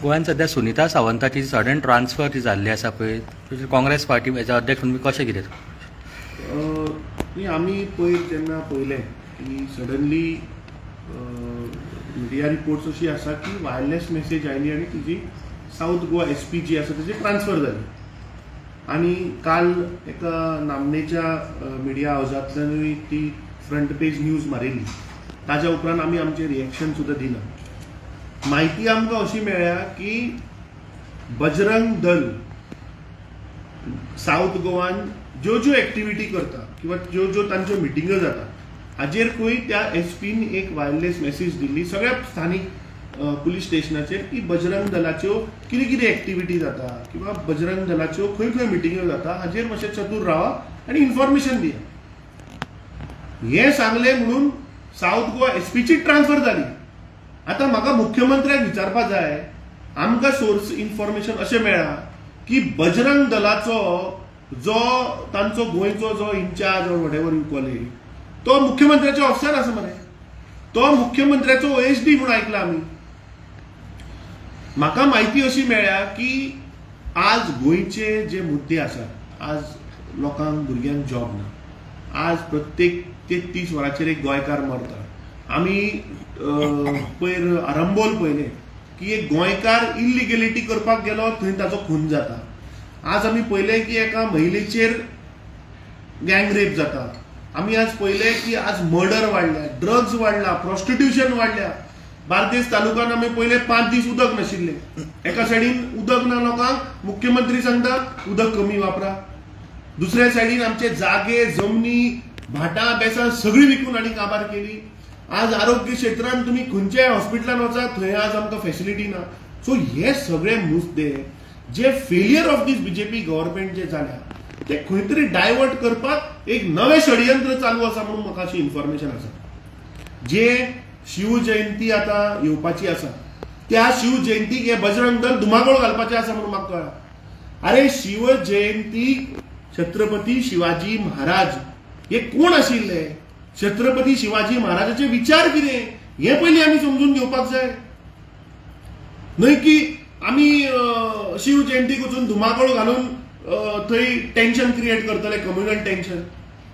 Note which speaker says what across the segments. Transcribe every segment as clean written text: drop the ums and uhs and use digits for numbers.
Speaker 1: गोंयांत सध्या Sunita सावंताची sudden transfer जी जाल्ली आसा पळय, काँग्रेस पार्टी हेच्या अध्यक्ष म्हणून कशें कितें?
Speaker 2: आमी जेन्ना पळयलें की सडनली मिडिया रिपोर्ट्स अशी आसा की वायरलेस मेसेज आयली आनी तिजी साऊथ गोवा SP जी आसा तेजी ट्रान्सफर जाली. आनी काल एका नामनेच्या मिडिया हावजांतल्यानूय ती फ्रंट पेज न्यूज मारिल्ली. ताज्या उपरांत आमी आमचें रिएक्शन सुद्दां दिलां. म्हायती आमकां अशी मेळ्ळ्या की बजरंग दल साऊथ गोवान ज्यो ज्यो एक्टिविटी करता किंवा ज्यो ज्यो तांच्यो मिटिंग्यो जाता हाजेर खंय त्या SPन एक वायरलेस मेसेज दिल्ली सगळ्या स्थानीक पुलीस स्टेशनाचेर की बजरंग दलाच्यो कितें कितें एक्टिविटी जाता किंवा बजरंग दलाच्यो खंय खंय मिटिंग्यो जाता हाजेर मातशें चतूर रावा आनी इन्फॉर्मेशन दिया. हें सांगलें म्हणून साऊथ गोवा SPची ट्रान्सफर जाली. आतां म्हाका मुख्यमंत्र्याक विचारपाक जाय, आमकां सोर्स इन्फॉर्मेशन अशें मेळ्ळा की बजरंग दलाचो जो तांचो गोंयचो जो incharge or whatever you call it तो मुख्यमंत्र्याच्या ऑफिसार आसा मरे. तो मुख्यमंत्र्याचो OSD म्हणून आयकला आमी. म्हाका म्हायती अशी मेळ्ळ्या की आज गोंयचे जे मुद्दे आसात, आज लोकांक भुरग्यांक जॉब ना, आज प्रत्येक 33 वरांचेर एक गोंयकार मरता. आमी पयर आरंबोल पळयलें की एक गोंयकार इलिगेलिटी करपाक गेलो थंय ताचो खून जाता. आज आमी पळयलें की एका महिलेचेर गँग रेप जाता. आमी आज पळयलें की आज मर्डर वाडल्या, ड्रग्स वाडला, प्रॉस्टिट्यूशन वाडल्या. बार्देस तालुक्यात आमी पळयलें 5 दीस उदक नाशिल्लें. एका सायडीन उदक ना लोकांक, मुख्यमंत्री सांगता उदक कमी वापरा. दुसऱ्या सायडीन आमचे जागे जमनी भाटां बेसां सगळीं विकून आनी काबार केली. आज आरोग्य क्षेत्रांत तुमी खंयच्याय हॉस्पिटलांत वचात थंय आज आमकां फॅसिलिटी ना. सो हे सगळे मुद्दे जे failure of this BJP government जे जाल्या ते खंय तरी डायवर्ट करपाक एक नवें षडयंत्र चालू आसा म्हणून म्हाका अशी इन्फॉर्मेशन आसा. जे शिवजयंती आतां येवपाची आसा त्या शिवजयंतीक हे बजरंग दल धुमाकूळ घालपाचें आसा म्हणून म्हाका कळ्ळां. अरे शिवजयंतीक छत्रपती शिवाजी महाराज हे कोण आशिल्ले, छत्रपती शिवाजी महाराजाचे विचार कितें हे पयलीं आमी समजून घेवपाक जाय. न्हय की आमी शिवजयंतीक वचून धुमाकूळ घालून थंय टेन्शन क्रिएट करतले, कम्युनल टेन्शन.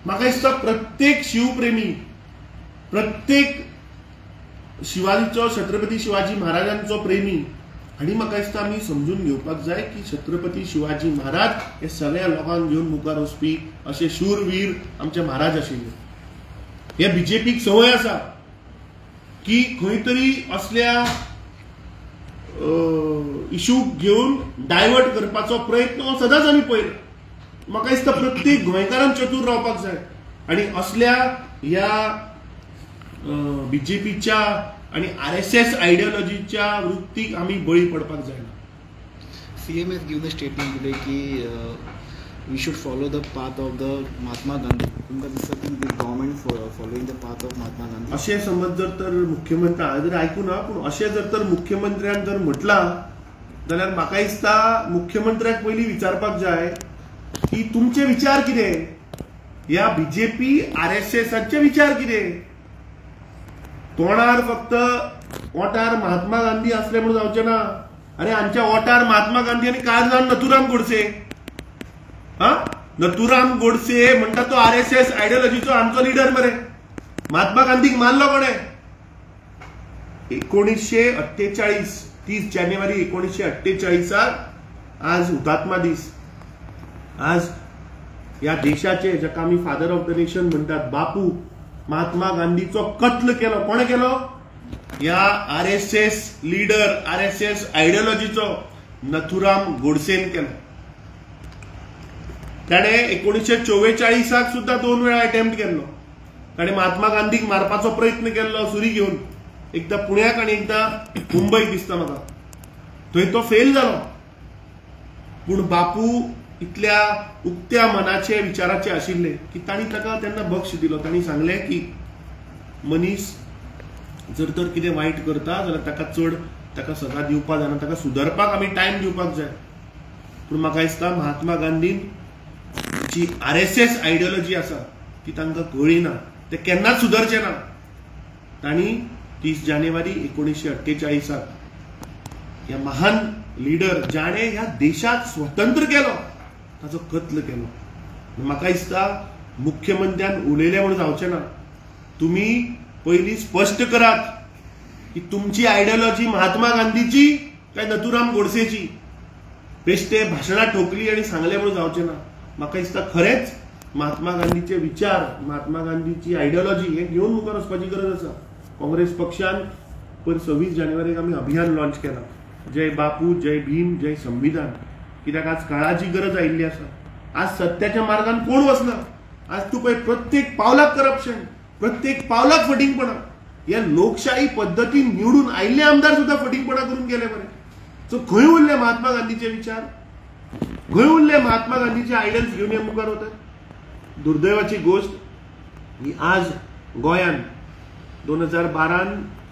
Speaker 2: म्हाका दिसता प्रत्येक शिवप्रेमी, प्रत्येक शिवाजीचो छत्रपती शिवाजी महाराजांचो प्रेमी आनी म्हाका दिसता आमी समजून घेवपाक जाय की छत्रपती शिवाजी महाराज हे सगळ्या लोकांक घेवन मुखार वचपी अशे शूरवीर आमचे महाराज आशिल्ले. हे BJPक संवय आसा की खंय तरी असल्या इश्यूक घेवन डायवर्ट करपाचो प्रयत्न हो सदांच आमी पळयला. म्हाका दिसता प्रत्येक गोंयकारान चतूर रावपाक जाय आनी असल्या ह्या BJPच्या आणि RSS आयडियोलॉजीच्या वृत्तीक आमी बळी पडपाक जायना.
Speaker 3: CM has given a statement today की we should follow the path of the Mahatma Gandhi. तुमकां दिसता की the government following the path of Mahatma Gandhi?
Speaker 2: अशें समज जर मुख्यमंत्री हांवें जर आयकूं ना, पूण अशें जर मुख्यमंत्र्यान जर म्हटलां जाल्यार म्हाका दिसता मुख्यमंत्र्याक पयलीं विचारपाक जाय की तुमचे विचार कितें, ह्या BJP RSSचे विचार कितें. तोंडार फक्त ओंठार महात्मा गांधी असले म्हणून जावचें ना. अरे हांच्या ओंठार महात्मा गांधी आनी काळजान नथुराम गोडसे. नथुराम गोडसे म्हणटा तो RSS आयडियोलॉजीचो आमचो लिडर मरे. महात्मा गांधीक मारलो कोणे? 1948 30 जानेवारी 1948 आज हुतात्मा दीस. आज या देशाचे जाका आमी फादर ऑफ द नेशन म्हणटात बापू महात्मा गांधीचो कत्ल केलो. कोणे केलो? या RSS लीडर, RSS आयडियोलॉजीचो नथुराम गोडसेन केलो. ताणे 1944 सुद्धा 2 वेळा अटेम्प्ट केल्लो. ताणे महात्मा गांधीक मारपाचो प्रयत्न केल्लो सुरी घेवन, एकदा पुण्याक आणि एकदा मुंबईक दिसता म्हाका. थंय तो फेल जालो. पूण बापू इतल्या उक्त्या मनाचे विचाराचे आशिल्ले की तांणी ताका तेन्ना बक्ष दिलो. तांणी सांगलें की मनीस जर तर कितें वायट करता जाल्यार ताका चड ताका सजा दिवपाक जायना, ताका सुदारपाक आमी टायम दिवपाक जाय. पूण म्हाका दिसता महात्मा गांधीन जी RSS आयडियोलॉजी आसा ती तांकां कळ्ळी ना, ते केन्नाच सुदारचे ना. तांणी 30 जानेवारी 1948 ह्या महान लिडर जाणे ह्या देशाक स्वतंत्र केलो ताचो कत्ल केलो. म्हाका दिसता मुख्यमंत्र्यान उलयले म्हणून जावचें ना. तुम्ही पयलीं स्पश्ट करात की तुमची आयडियोलॉजी महात्मा गांधीची काय नथुराम गोडसेची. बेश्टे भाशणां ठोकली आणि सांगले म्हणून जावचें ना. म्हाका दिसता खरेंच महात्मा गांधीचे विचार, महात्मा गांधीची आयडियोलॉजी हे घेऊन मुखार वचपाची गरज आसा. काँग्रेस पक्षान 26 जानेवारीक आमी अभियान लॉन्च केला, जय बापू, जय भीम, जय संविधान. कित्याक आज काळाची गरज आयिल्ली आसा. आज सत्याच्या मार्गान कोण वचना. आज तूं पळय प्रत्येक पावलाक करप्शन, प्रत्येक पावलाक फटींगपणा. या लोकशाही पद्धतीन निवडून आयिल्ले आमदार सुद्धा फटींगपणा करून गेले बरे. सो खंय उरले महात्मा गांधीचे विचार, खंय उरले महात्मा गांधीचे आयडियल्स घेऊन हे मुखार वतात. दुर्दैवाची गोष्ट ही आज गोंयान 2012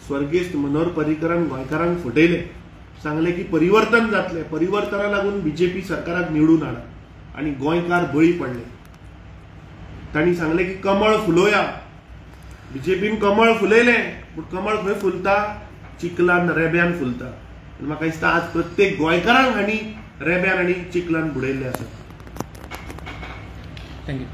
Speaker 2: स्वर्गेस्त मनोहर पर्रीकरान गोंयकारांक फटयले. सांगले की परिवर्तन जातले, परिवर्तना लागून बीजेपी सरकाराक निवडून हाडा, आणि गोंयकार बळी पडले. तांणी सांगले की कमळ फुलोवया. बीजेपीन कमळ फुलयले, पूण कमळ खंय फुलता, चिखलान रेब्यान फुलता. म्हाका दिसता आज प्रत्येक गोंयकारांक हांणी रेब्यान आनी चिखलान बुडयल्ले आसा.
Speaker 1: थँक्यू.